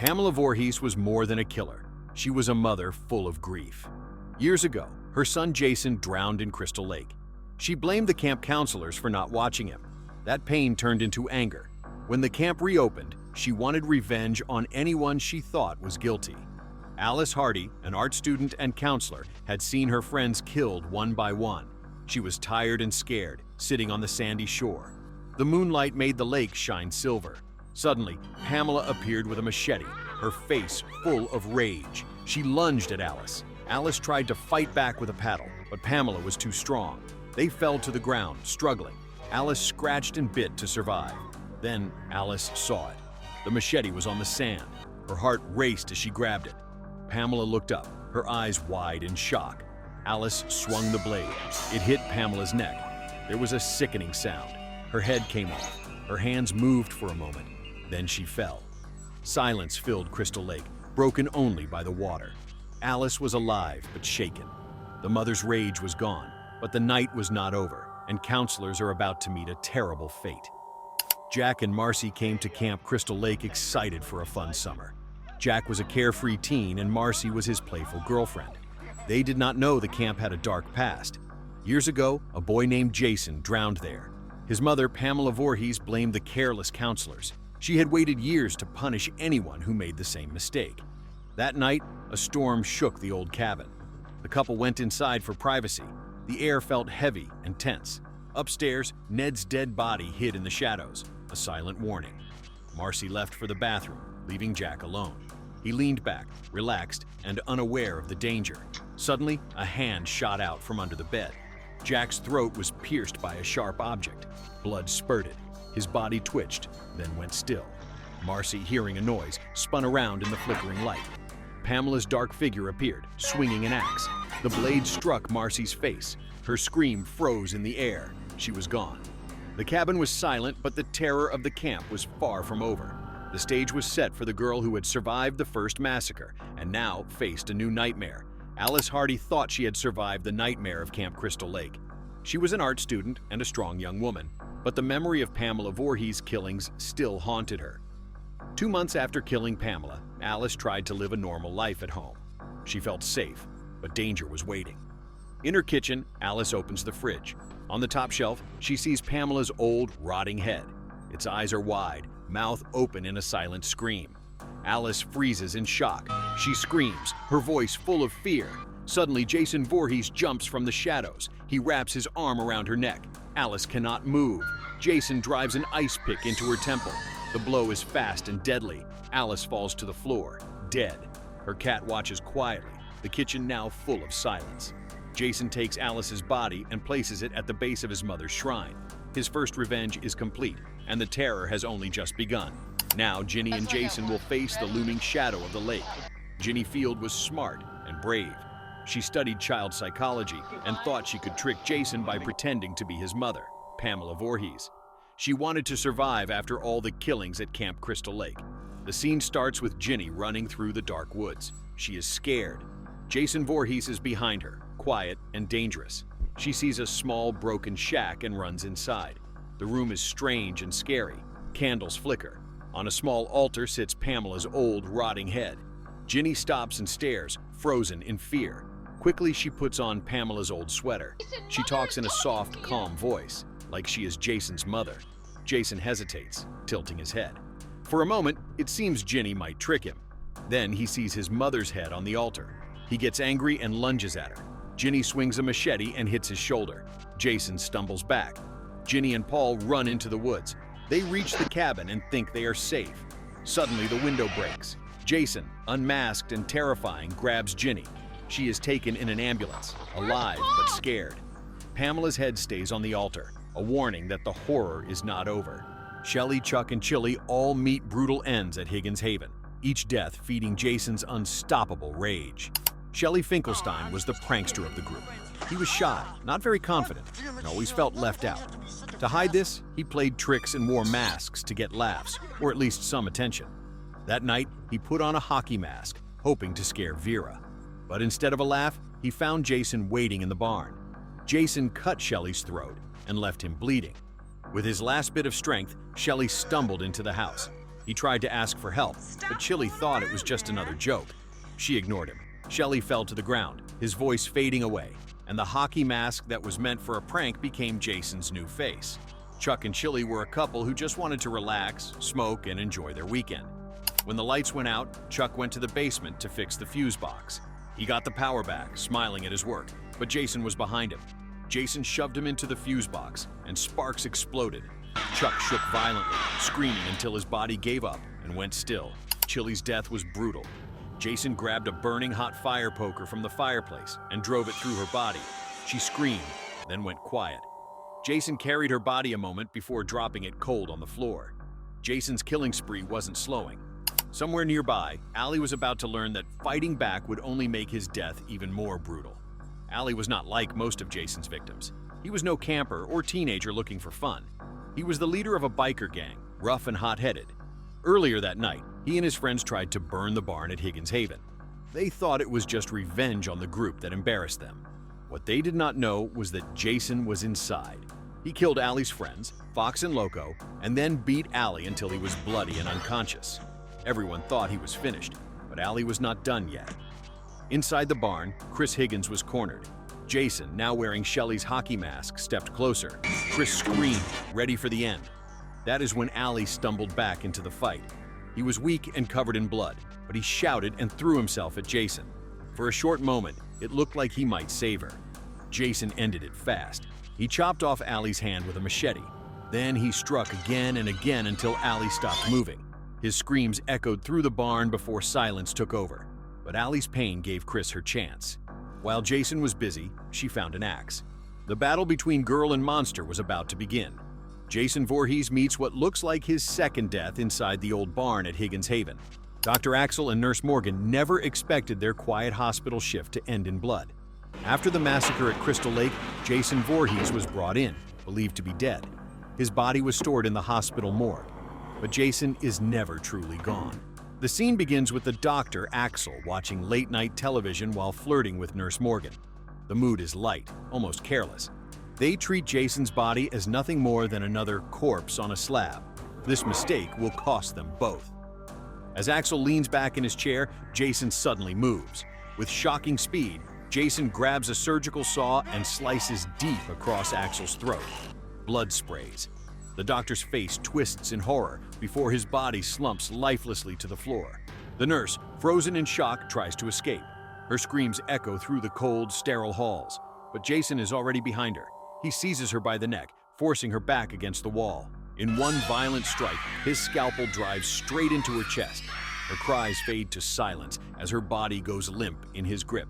Pamela Voorhees was more than a killer. She was a mother full of grief. Years ago, her son Jason drowned in Crystal Lake. She blamed the camp counselors for not watching him. That pain turned into anger. When the camp reopened, she wanted revenge on anyone she thought was guilty. Alice Hardy, an art student and counselor, had seen her friends killed one by one. She was tired and scared, sitting on the sandy shore. The moonlight made the lake shine silver. Suddenly, Pamela appeared with a machete, her face full of rage. She lunged at Alice. Alice tried to fight back with a paddle, but Pamela was too strong. They fell to the ground, struggling. Alice scratched and bit to survive. Then Alice saw it. The machete was on the sand. Her heart raced as she grabbed it. Pamela looked up, her eyes wide in shock. Alice swung the blade. It hit Pamela's neck. There was a sickening sound. Her head came off. Her hands moved for a moment. Then she fell. Silence filled Crystal Lake, broken only by the water. Alice was alive but shaken. The mother's rage was gone, but the night was not over, and counselors are about to meet a terrible fate. Jack and Marcy came to Camp Crystal Lake excited for a fun summer. Jack was a carefree teen and Marcy was his playful girlfriend. They did not know the camp had a dark past. Years ago, a boy named Jason drowned there. His mother, Pamela Voorhees, blamed the careless counselors. She had waited years to punish anyone who made the same mistake. That night, a storm shook the old cabin. The couple went inside for privacy. The air felt heavy and tense. Upstairs, Ned's dead body hid in the shadows, a silent warning. Marcy left for the bathroom, leaving Jack alone. He leaned back, relaxed and unaware of the danger. Suddenly, a hand shot out from under the bed. Jack's throat was pierced by a sharp object. Blood spurted. His body twitched, then went still. Marcy, hearing a noise, spun around in the flickering light. Pamela's dark figure appeared, swinging an axe. The blade struck Marcy's face. Her scream froze in the air. She was gone. The cabin was silent, but the terror of the camp was far from over. The stage was set for the girl who had survived the first massacre and now faced a new nightmare. Alice Hardy thought she had survived the nightmare of Camp Crystal Lake. She was an art student and a strong young woman, but the memory of Pamela Voorhees' killings still haunted her. 2 months after killing Pamela, Alice tried to live a normal life at home. She felt safe, but danger was waiting. In her kitchen, Alice opens the fridge. On the top shelf, she sees Pamela's old, rotting head. Its eyes are wide, mouth open in a silent scream. Alice freezes in shock. She screams, her voice full of fear. Suddenly, Jason Voorhees jumps from the shadows. He wraps his arm around her neck. Alice cannot move. Jason drives an ice pick into her temple. The blow is fast and deadly. Alice falls to the floor, dead. Her cat watches quietly, the kitchen now full of silence. Jason takes Alice's body and places it at the base of his mother's shrine. His first revenge is complete, and the terror has only just begun. Now, Ginny and Jason will face the looming shadow of the lake. Ginny Field was smart and brave. She studied child psychology and thought she could trick Jason by pretending to be his mother, Pamela Voorhees. She wanted to survive after all the killings at Camp Crystal Lake. The scene starts with Ginny running through the dark woods. She is scared. Jason Voorhees is behind her, quiet and dangerous. She sees a small, broken shack and runs inside. The room is strange and scary. Candles flicker. On a small altar sits Pamela's old, rotting head. Ginny stops and stares, frozen in fear. Quickly, she puts on Pamela's old sweater. She talks in a soft, calm voice, like she is Jason's mother. Jason hesitates, tilting his head. For a moment, it seems Ginny might trick him. Then he sees his mother's head on the altar. He gets angry and lunges at her. Ginny swings a machete and hits his shoulder. Jason stumbles back. Ginny and Paul run into the woods. They reach the cabin and think they are safe. Suddenly, the window breaks. Jason, unmasked and terrifying, grabs Ginny. She is taken in an ambulance, alive but scared. Pamela's head stays on the altar, a warning that the horror is not over. Shelley, Chuck, and Chili all meet brutal ends at Higgins Haven, each death feeding Jason's unstoppable rage. Shelley Finkelstein was the prankster of the group. He was shy, not very confident, and always felt left out. To hide this, he played tricks and wore masks to get laughs, or at least some attention. That night, he put on a hockey mask, hoping to scare Vera. But instead of a laugh, he found Jason waiting in the barn. Jason cut Shelley's throat and left him bleeding. With his last bit of strength, Shelley stumbled into the house. He tried to ask for help, but Chili thought it was just another joke. She ignored him. Shelly fell to the ground, his voice fading away, and the hockey mask that was meant for a prank became Jason's new face. Chuck and Chili were a couple who just wanted to relax, smoke, and enjoy their weekend. When the lights went out, Chuck went to the basement to fix the fuse box. He got the power back, smiling at his work, but Jason was behind him. Jason shoved him into the fuse box, and sparks exploded. Chuck shook violently, screaming until his body gave up and went still. Chili's death was brutal. Jason grabbed a burning hot fire poker from the fireplace and drove it through her body. She screamed, then went quiet. Jason carried her body a moment before dropping it cold on the floor. Jason's killing spree wasn't slowing. Somewhere nearby, Allie was about to learn that fighting back would only make his death even more brutal. Allie was not like most of Jason's victims. He was no camper or teenager looking for fun. He was the leader of a biker gang, rough and hot-headed. Earlier that night, he and his friends tried to burn the barn at Higgins Haven. They thought it was just revenge on the group that embarrassed them. What they did not know was that Jason was inside. He killed Allie's friends, Fox and Loco, and then beat Allie until he was bloody and unconscious. Everyone thought he was finished, but Allie was not done yet. Inside the barn, Chris Higgins was cornered. Jason, now wearing Shelly's hockey mask, stepped closer. Chris screamed, ready for the end. That is when Allie stumbled back into the fight. He was weak and covered in blood, but he shouted and threw himself at Jason. For a short moment, it looked like he might save her. Jason ended it fast. He chopped off Allie's hand with a machete. Then he struck again and again until Allie stopped moving. His screams echoed through the barn before silence took over. But Allie's pain gave Chris her chance. While Jason was busy, she found an axe. The battle between girl and monster was about to begin. Jason Voorhees meets what looks like his second death inside the old barn at Higgins Haven. Dr. Axel and Nurse Morgan never expected their quiet hospital shift to end in blood. After the massacre at Crystal Lake, Jason Voorhees was brought in, believed to be dead. His body was stored in the hospital morgue. But Jason is never truly gone. The scene begins with the doctor, Axel, watching late-night television while flirting with Nurse Morgan. The mood is light, almost careless. They treat Jason's body as nothing more than another corpse on a slab. This mistake will cost them both. As Axel leans back in his chair, Jason suddenly moves. With shocking speed, Jason grabs a surgical saw and slices deep across Axel's throat. Blood sprays. The doctor's face twists in horror before his body slumps lifelessly to the floor. The nurse, frozen in shock, tries to escape. Her screams echo through the cold, sterile halls, but Jason is already behind her. He seizes her by the neck, forcing her back against the wall. In one violent strike, his scalpel drives straight into her chest. Her cries fade to silence as her body goes limp in his grip.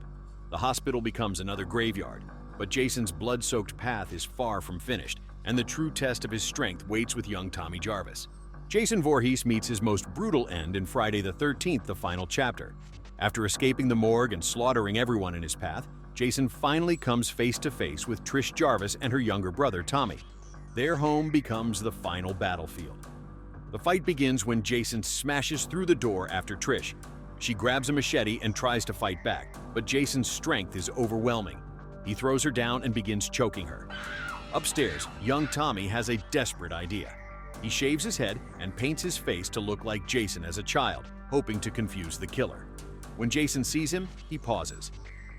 The hospital becomes another graveyard, but Jason's blood-soaked path is far from finished, and the true test of his strength waits with young Tommy Jarvis. Jason Voorhees meets his most brutal end in Friday the 13th, the final chapter. After escaping the morgue and slaughtering everyone in his path, Jason finally comes face to face with Trish Jarvis and her younger brother, Tommy. Their home becomes the final battlefield. The fight begins when Jason smashes through the door after Trish. She grabs a machete and tries to fight back, but Jason's strength is overwhelming. He throws her down and begins choking her. Upstairs, young Tommy has a desperate idea. He shaves his head and paints his face to look like Jason as a child, hoping to confuse the killer. When Jason sees him, he pauses.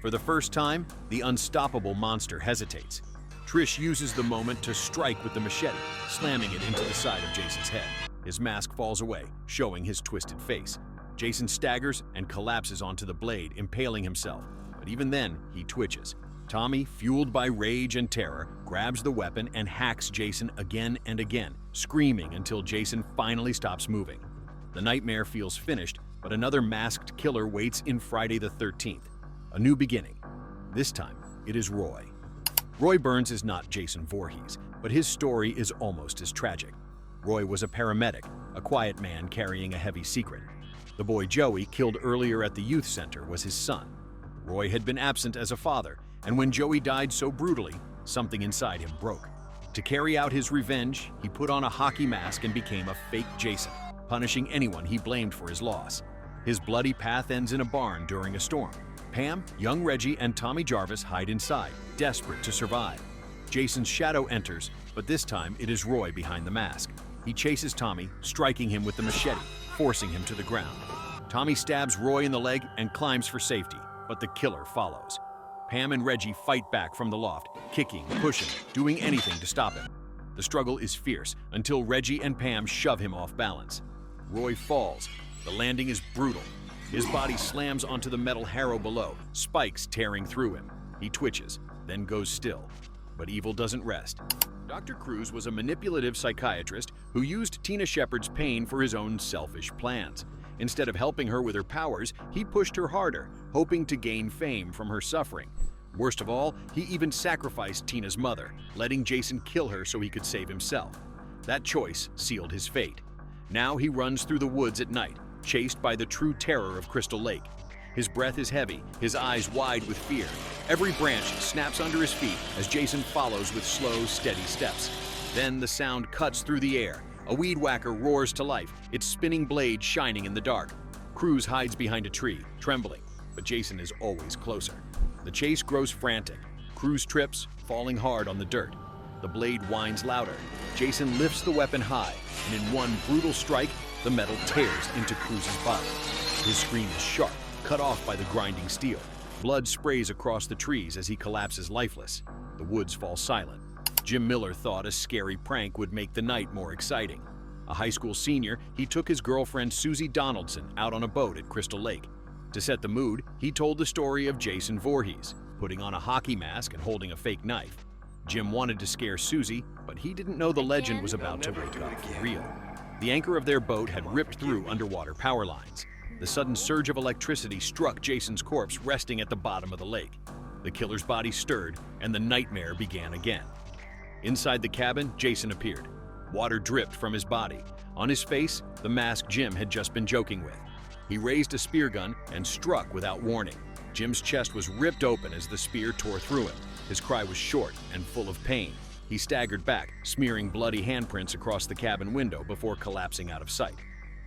For the first time, the unstoppable monster hesitates. Trish uses the moment to strike with the machete, slamming it into the side of Jason's head. His mask falls away, showing his twisted face. Jason staggers and collapses onto the blade, impaling himself. But even then, he twitches. Tommy, fueled by rage and terror, grabs the weapon and hacks Jason again and again, screaming until Jason finally stops moving. The nightmare feels finished, but another masked killer waits in Friday the 13th. A new beginning. This time, it is Roy. Roy Burns is not Jason Voorhees, but his story is almost as tragic. Roy was a paramedic, a quiet man carrying a heavy secret. The boy Joey, killed earlier at the youth center, was his son. Roy had been absent as a father, and when Joey died so brutally, something inside him broke. To carry out his revenge, he put on a hockey mask and became a fake Jason, punishing anyone he blamed for his loss. His bloody path ends in a barn during a storm. Pam, young Reggie, and Tommy Jarvis hide inside, desperate to survive. Jason's shadow enters, but this time it is Roy behind the mask. He chases Tommy, striking him with the machete, forcing him to the ground. Tommy stabs Roy in the leg and climbs for safety, but the killer follows. Pam and Reggie fight back from the loft, kicking, pushing, doing anything to stop him. The struggle is fierce until Reggie and Pam shove him off balance. Roy falls. The landing is brutal. His body slams onto the metal harrow below, spikes tearing through him. He twitches, then goes still. But evil doesn't rest. Dr. Cruz was a manipulative psychiatrist who used Tina Shepard's pain for his own selfish plans. Instead of helping her with her powers, he pushed her harder, hoping to gain fame from her suffering. Worst of all, he even sacrificed Tina's mother, letting Jason kill her so he could save himself. That choice sealed his fate. Now he runs through the woods at night, chased by the true terror of Crystal Lake. His breath is heavy, his eyes wide with fear. Every branch snaps under his feet as Jason follows with slow, steady steps. Then the sound cuts through the air. A weed whacker roars to life, its spinning blade shining in the dark. Cruz hides behind a tree, trembling, but Jason is always closer. The chase grows frantic. Cruz trips, falling hard on the dirt. The blade whines louder. Jason lifts the weapon high, and in one brutal strike, the metal tears into Cruz's body. His scream is sharp, cut off by the grinding steel. Blood sprays across the trees as he collapses lifeless. The woods fall silent. Jim Miller thought a scary prank would make the night more exciting. A high school senior, he took his girlfriend Susie Donaldson out on a boat at Crystal Lake. To set the mood, he told the story of Jason Voorhees, putting on a hockey mask and holding a fake knife. Jim wanted to scare Susie, but he didn't know the legend was about to wake up for real. The anchor of their boat had ripped through underwater power lines. The sudden surge of electricity struck Jason's corpse resting at the bottom of the lake. The killer's body stirred, and the nightmare began again. Inside the cabin, Jason appeared. Water dripped from his body. On his face, the mask Jim had just been joking with. He raised a spear gun and struck without warning. Jim's chest was ripped open as the spear tore through him. His cry was short and full of pain. He staggered back, smearing bloody handprints across the cabin window before collapsing out of sight.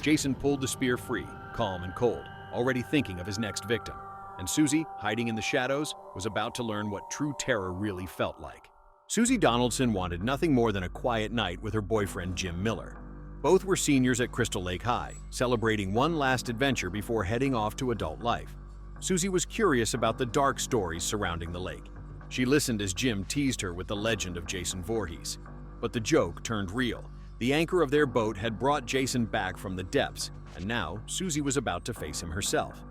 Jason pulled the spear free, calm and cold, already thinking of his next victim. And Susie, hiding in the shadows, was about to learn what true terror really felt like. Susie Donaldson wanted nothing more than a quiet night with her boyfriend Jim Miller. Both were seniors at Crystal Lake High, celebrating one last adventure before heading off to adult life. Susie was curious about the dark stories surrounding the lake. She listened as Jim teased her with the legend of Jason Voorhees. But the joke turned real. The anchor of their boat had brought Jason back from the depths, and now Susie was about to face him herself.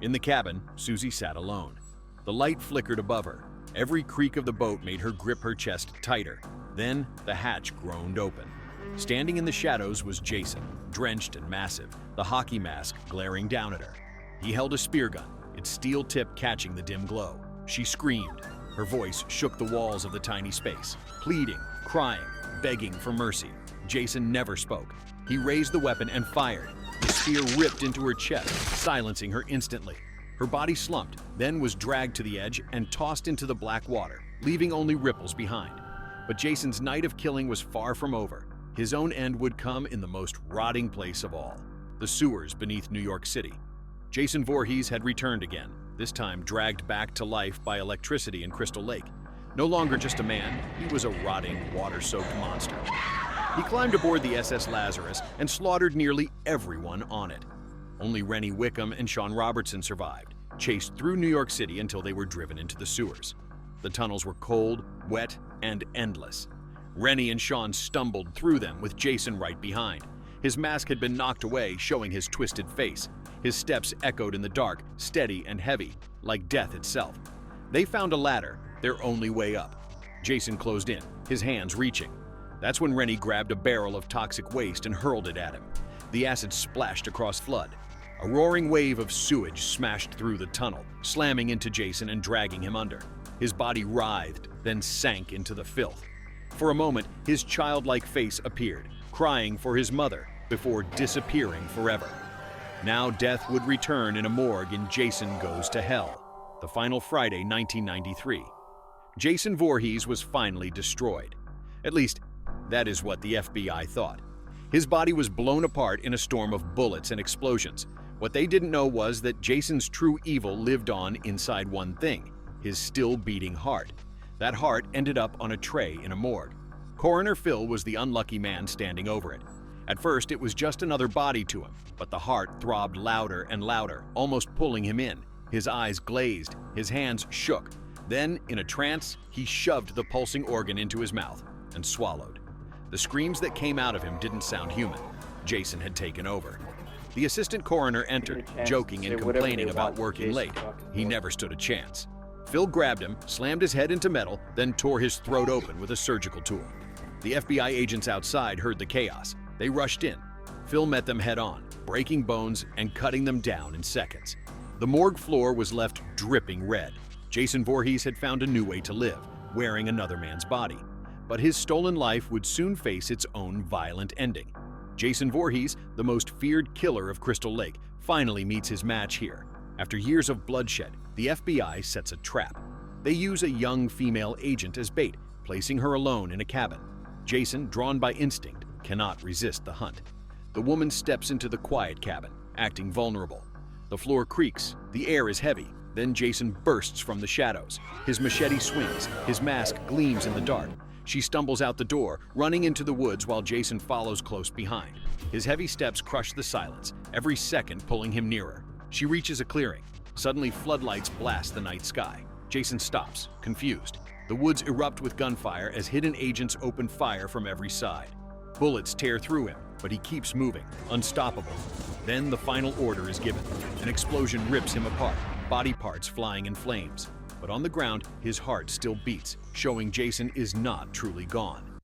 In the cabin, Susie sat alone. The light flickered above her. Every creak of the boat made her grip her chest tighter. Then the hatch groaned open. Standing in the shadows was Jason, drenched and massive, the hockey mask glaring down at her. He held a spear gun, its steel tip catching the dim glow. She screamed. Her voice shook the walls of the tiny space, pleading, crying, begging for mercy. Jason never spoke. He raised the weapon and fired. The spear ripped into her chest, silencing her instantly. Her body slumped, then was dragged to the edge and tossed into the black water, leaving only ripples behind. But Jason's night of killing was far from over. His own end would come in the most rotting place of all, the sewers beneath New York City. Jason Voorhees had returned again, this time dragged back to life by electricity in Crystal Lake. No longer just a man, he was a rotting, water-soaked monster. He climbed aboard the SS Lazarus and slaughtered nearly everyone on it. Only Rennie Wickham and Sean Robertson survived, chased through New York City until they were driven into the sewers. The tunnels were cold, wet, and endless. Rennie and Sean stumbled through them with Jason right behind. His mask had been knocked away, showing his twisted face. His steps echoed in the dark, steady and heavy, like death itself. They found a ladder, their only way up. Jason closed in, his hands reaching. That's when Rennie grabbed a barrel of toxic waste and hurled it at him. The acid splashed across flood. A roaring wave of sewage smashed through the tunnel, slamming into Jason and dragging him under. His body writhed, then sank into the filth. For a moment, his childlike face appeared, crying for his mother, before disappearing forever. Now death would return in a morgue in Jason Goes to Hell, the final Friday, 1993. Jason Voorhees was finally destroyed. At least, that is what the FBI thought. His body was blown apart in a storm of bullets and explosions. What they didn't know was that Jason's true evil lived on inside one thing, his still beating heart. That heart ended up on a tray in a morgue. Coroner Phil was the unlucky man standing over it. At first, it was just another body to him, but the heart throbbed louder and louder, almost pulling him in. His eyes glazed, his hands shook. Then, in a trance, he shoved the pulsing organ into his mouth and swallowed. The screams that came out of him didn't sound human. Jason had taken over. The assistant coroner entered, joking and complaining about working late. He never stood a chance. Phil grabbed him, slammed his head into metal, then tore his throat open with a surgical tool. The FBI agents outside heard the chaos. They rushed in. Phil met them head-on, breaking bones and cutting them down in seconds. The morgue floor was left dripping red. Jason Voorhees had found a new way to live, wearing another man's body. But his stolen life would soon face its own violent ending. Jason Voorhees, the most feared killer of Crystal Lake, finally meets his match here. After years of bloodshed, the FBI sets a trap. They use a young female agent as bait, placing her alone in a cabin. Jason, drawn by instinct, cannot resist the hunt. The woman steps into the quiet cabin, acting vulnerable. The floor creaks, the air is heavy. Then Jason bursts from the shadows. His machete swings, his mask gleams in the dark. She stumbles out the door, running into the woods while Jason follows close behind. His heavy steps crush the silence, every second pulling him nearer. She reaches a clearing. Suddenly, floodlights blast the night sky. Jason stops, confused. The woods erupt with gunfire as hidden agents open fire from every side. Bullets tear through him, but he keeps moving, unstoppable. Then the final order is given. An explosion rips him apart, body parts flying in flames. But on the ground, his heart still beats, showing Jason is not truly gone.